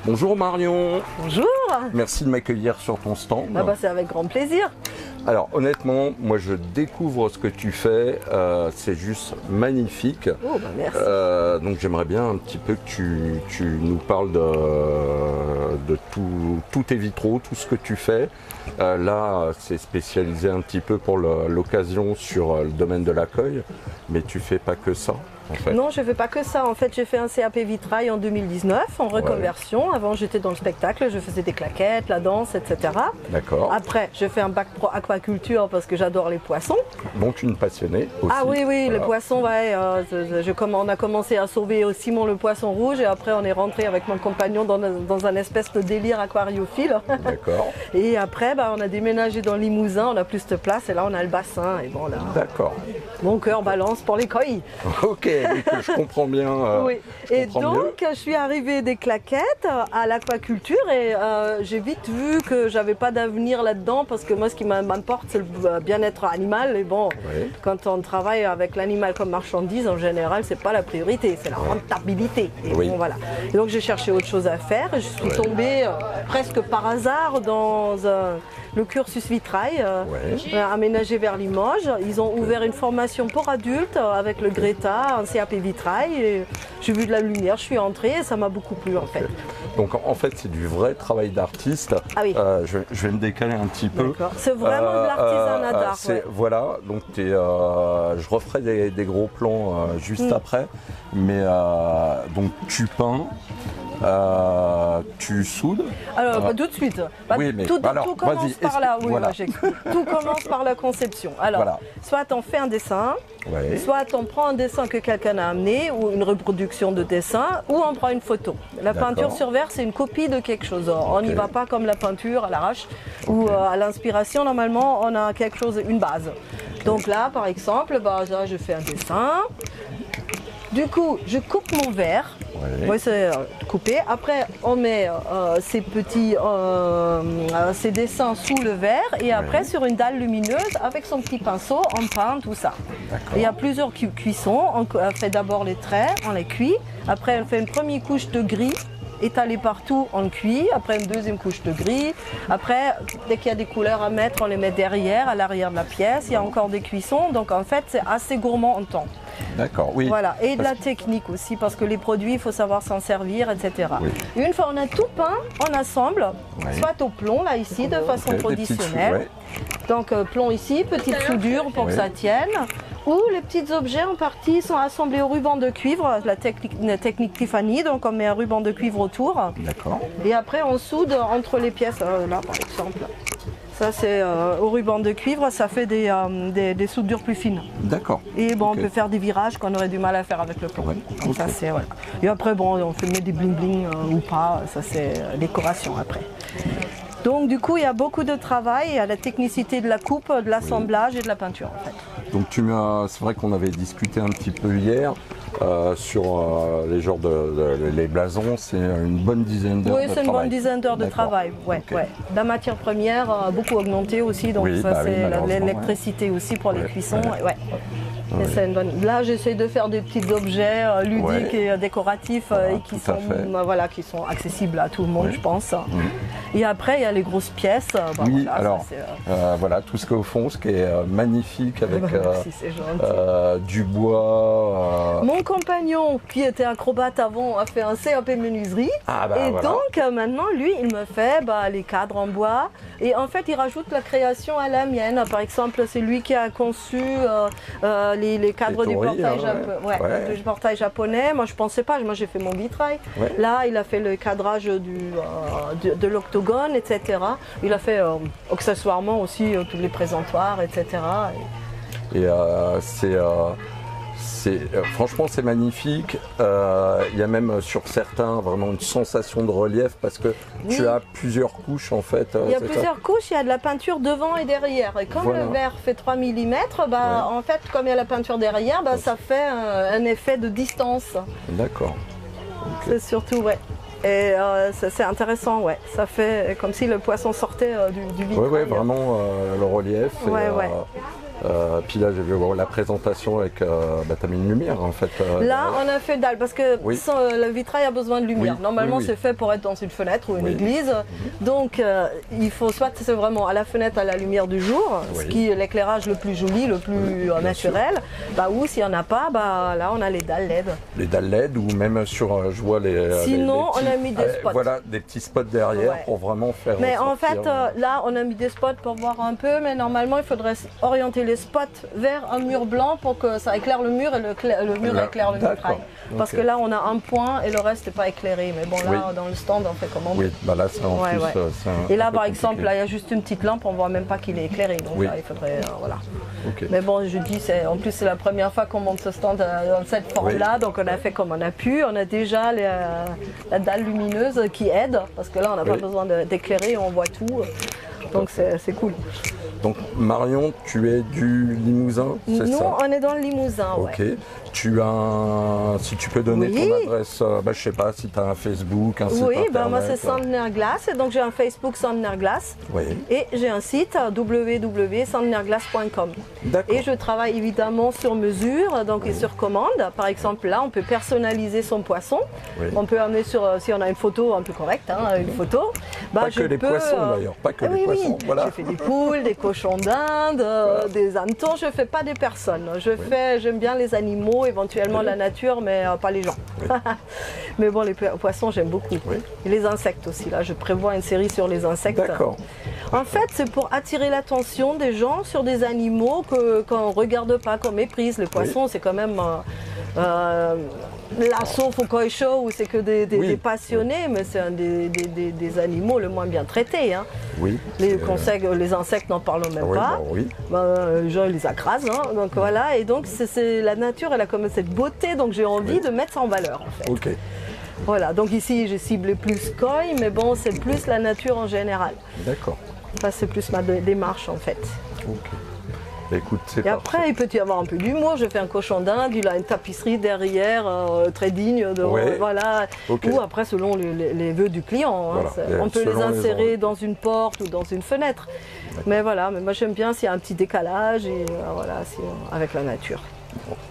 Bonjour Marion. Bonjour. Merci de m'accueillir sur ton stand. C'est avec grand plaisir. Alors honnêtement, moi je découvre ce que tu fais, c'est juste magnifique. Oh, merci. Donc j'aimerais bien un petit peu que tu nous parles de tous tes vitraux, tout ce que tu fais. Là, c'est spécialisé un petit peu pour l'occasion sur le domaine de l'accueil, mais tu fais pas que ça. En fait. Non, je ne fais pas que ça. En fait, j'ai fait un CAP vitrail en 2019 en reconversion. Avant, j'étais dans le spectacle, je faisais des claquettes, la danse, etc. D'accord. Après, j'ai fait un bac pro aquaculture parce que j'adore les poissons. Donc une passionnée aussi. Ah oui, voilà. Les poissons, ouais. On a commencé à sauver au Simon le poisson rouge et après, on est rentré avec mon compagnon dans un espèce de délire aquariophile. D'accord. Et après, on a déménagé dans Limousin, on a plus de place et là, on a le bassin. Et bon, là, d'accord. Mon cœur balance pour les koi. Ok. Je comprends bien. Oui. Et donc, je suis arrivée des claquettes à l'aquaculture et j'ai vite vu que j'avais pas d'avenir là-dedans parce que moi, ce qui m'importe, c'est le bien-être animal. Et bon, quand on travaille avec l'animal comme marchandise, en général, c'est pas la priorité, c'est la rentabilité. Et bon, voilà. Et donc, j'ai cherché autre chose à faire et je suis tombée presque par hasard dans le cursus vitrail aménagé vers Limoges. Ils ont ouvert une formation pour adultes avec le Greta, un CAP vitrail. Et j'ai vu de la lumière, je suis entrée et ça m'a beaucoup plu en fait. Donc en fait c'est du vrai travail d'artiste. Ah oui. Je vais me décaler un petit peu. C'est vraiment de l'artisanat d'art. Voilà, donc je referai des gros plans juste après. Mais donc tu peins. Tu soudes. Alors tout de suite. Tout commence par là. Oui, voilà. Tout commence par la conception. Alors, soit on fait un dessin, soit on prend un dessin que quelqu'un a amené ou une reproduction de dessin, ou on prend une photo. La peinture sur verre, c'est une copie de quelque chose. On n'y va pas comme la peinture à l'arrache ou à l'inspiration. Normalement, on a quelque chose, une base. Donc là, par exemple, je fais un dessin. Du coup, je coupe mon verre. Oui, c'est coupé. Après, on met ces dessins sous le verre et après, sur une dalle lumineuse, avec son petit pinceau, on peint tout ça. Il y a plusieurs cuissons. On fait d'abord les traits, on les cuit. Après, on fait une première couche de gris. Étalé partout, on le cuit. Après, une deuxième couche de gris. Après, dès qu'il y a des couleurs à mettre, on les met derrière, à l'arrière de la pièce. Il y a encore des cuissons. Donc, en fait, c'est assez gourmand en temps. D'accord, oui. Voilà, et de la technique aussi, parce que les produits, il faut savoir s'en servir, etc. Oui. Une fois on a tout peint, on assemble, soit au plomb, là, ici, de façon traditionnelle. Donc, plomb ici, petite soudure pour que ça tienne. Ou les petits objets en partie sont assemblés au ruban de cuivre, la technique Tiffany, donc on met un ruban de cuivre autour. D'accord. Et après, on soude entre les pièces, là, par exemple. Ça, c'est au ruban de cuivre, ça fait des soudures plus fines. D'accord. Et bon, on peut faire des virages qu'on aurait du mal à faire avec le plomb. Donc ça, c'est, voilà. Et après, bon, on peut mettre des bling-bling ou pas, ça, c'est décoration après. Donc, du coup, il y a beaucoup de travail, il y a la technicité de la coupe, de l'assemblage et de la peinture, en fait. Donc, c'est vrai qu'on avait discuté un petit peu hier. Sur les genres les blasons, c'est une bonne dizaine d'heures de travail. Oui, c'est une bonne dizaine d'heures de travail. La matière première a beaucoup augmenté aussi, donc c'est l'électricité aussi pour les cuissons. Là, j'essaie de faire des petits objets ludiques et décoratifs et qui sont accessibles à tout le monde, je pense. Et après, il y a les grosses pièces. Tout ce qu'il y a au fond, ce qui est magnifique avec du bois. Mon compagnon, qui était acrobate avant, a fait un CAP menuiserie. Donc, maintenant, lui, il me fait les cadres en bois. Et en fait, il rajoute la création à la mienne. Par exemple, c'est lui qui a conçu les cadres du portail japonais. Moi, je pensais pas. Moi, j'ai fait mon vitrail. Là, il a fait le cadrage de l'octogone, etc. Il a fait accessoirement aussi tous les présentoirs, etc. Et franchement, c'est magnifique. Il y a même sur certains vraiment une sensation de relief parce que tu as plusieurs couches en fait. Il y a plusieurs couches, il y a de la peinture devant et derrière. Et comme le verre fait 3 mm, en fait, comme il y a la peinture derrière, ça fait un effet de distance. D'accord. C'est surtout, Et c'est intéressant, ça fait comme si le poisson sortait du vitrail. Vraiment le relief. Puis là, j'ai vu la présentation avec. T'as mis une lumière en fait. Là, on a fait dalle parce que le vitrail a besoin de lumière. Oui, Normalement, oui. c'est fait pour être dans une fenêtre ou une église. Donc, il faut soit c'est vraiment à la fenêtre à la lumière du jour, ce qui est l'éclairage le plus joli, le plus naturel. Ou s'il n'y en a pas, là, on a les dalles LED. Les dalles LED ou même sur, je vois les. Sinon, les petits, on a mis des spots. Voilà, des petits spots derrière pour vraiment faire. Mais en fait, là, on a mis des spots pour voir un peu, mais normalement, il faudrait orienter les spots vers un mur blanc pour que ça éclaire le mur et le mur éclaire le vitrail. Parce que là, on a un point et le reste n'est pas éclairé. Mais bon, là, dans le stand, on fait comment? Oui, là, c'est en plus. Et là, par exemple, là, il y a juste une petite lampe, on ne voit même pas qu'il est éclairé. Donc là, il faudrait. Voilà. Mais bon, je dis, en plus, c'est la première fois qu'on monte ce stand dans cette forme-là. Donc, on a fait comme on a pu. On a déjà la dalle lumineuse qui aide. Parce que là, on n'a pas besoin d'éclairer, on voit tout. Donc, c'est cool. Donc Marion, tu es du Limousin, c'est ça? Nous, on est dans le Limousin, Ok. Tu as si tu peux donner ton adresse, je sais pas si tu as un Facebook, un site internet. Moi c'est Centenaire Glace, et donc j'ai un Facebook Centenaire Glace et j'ai un site www.centenaireglace.com. Et je travaille évidemment sur mesure, donc et sur commande. Par exemple là, on peut personnaliser son poisson. On peut amener si on a une photo un peu correcte, une photo. Pas que les poissons d'ailleurs, pas que les poissons. Voilà. Je fais des poules, des cochons d'Inde, des hannetons. Je fais pas des personnes. J'aime bien les animaux, éventuellement la nature, mais pas les gens. Mais bon, les poissons, j'aime beaucoup. Et les insectes aussi. Là, je prévois une série sur les insectes. D'accord. En fait, c'est pour attirer l'attention des gens sur des animaux qu'on ne regarde pas, qu'on méprise. Les poissons, c'est quand même l'assaut Foucault Show où c'est que des passionnés, mais c'est un des animaux le moins bien traités. Hein. Les insectes, n'en parlons même pas. Les gens, ils les écrasent. Donc voilà, et donc la nature, elle a comme cette beauté, donc j'ai envie de mettre ça en valeur. En fait. Voilà, donc ici, j'ai ciblé plus koi, mais bon, c'est plus la nature en général. D'accord. Ça, c'est plus ma démarche en fait. Écoute, et après, il peut y avoir un peu d'humour. Je fais un cochon d'Inde, il a une tapisserie derrière, très digne. Voilà. Ou après, selon les vœux du client. On peut les insérer dans une porte ou dans une fenêtre. Mais voilà, mais moi j'aime bien s'il y a un petit décalage et avec la nature.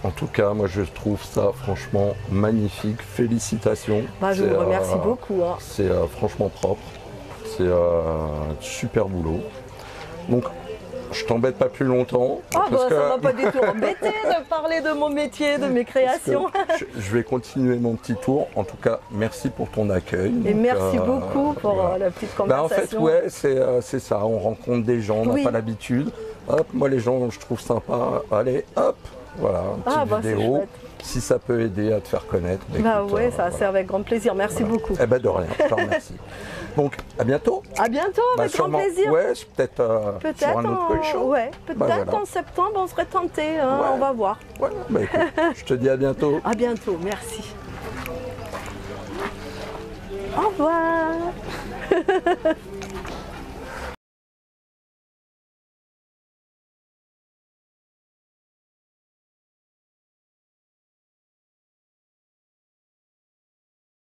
En tout cas, moi je trouve ça franchement magnifique. Félicitations. Je vous remercie beaucoup. C'est franchement propre. C'est un super boulot. Donc, je t'embête pas plus longtemps. Ça ne m'a pas du tout embêté de parler de mon métier, de mes créations. Je vais continuer mon petit tour. En tout cas, merci pour ton accueil. Et merci beaucoup pour la petite conversation. En fait, c'est ça. On rencontre des gens, on n'a pas l'habitude. Hop, moi les gens, je trouve sympa. Allez, hop, voilà, une petite vidéo. Si ça peut aider à te faire connaître. Ça c'est avec grand plaisir. Merci beaucoup. De rien, je te remercie. Donc, à bientôt. À bientôt, avec grand plaisir. Peut-être sur un autre show. Peut-être en septembre, on serait tenté. On va voir. Voilà, écoute, je te dis à bientôt. À bientôt, merci. Au revoir.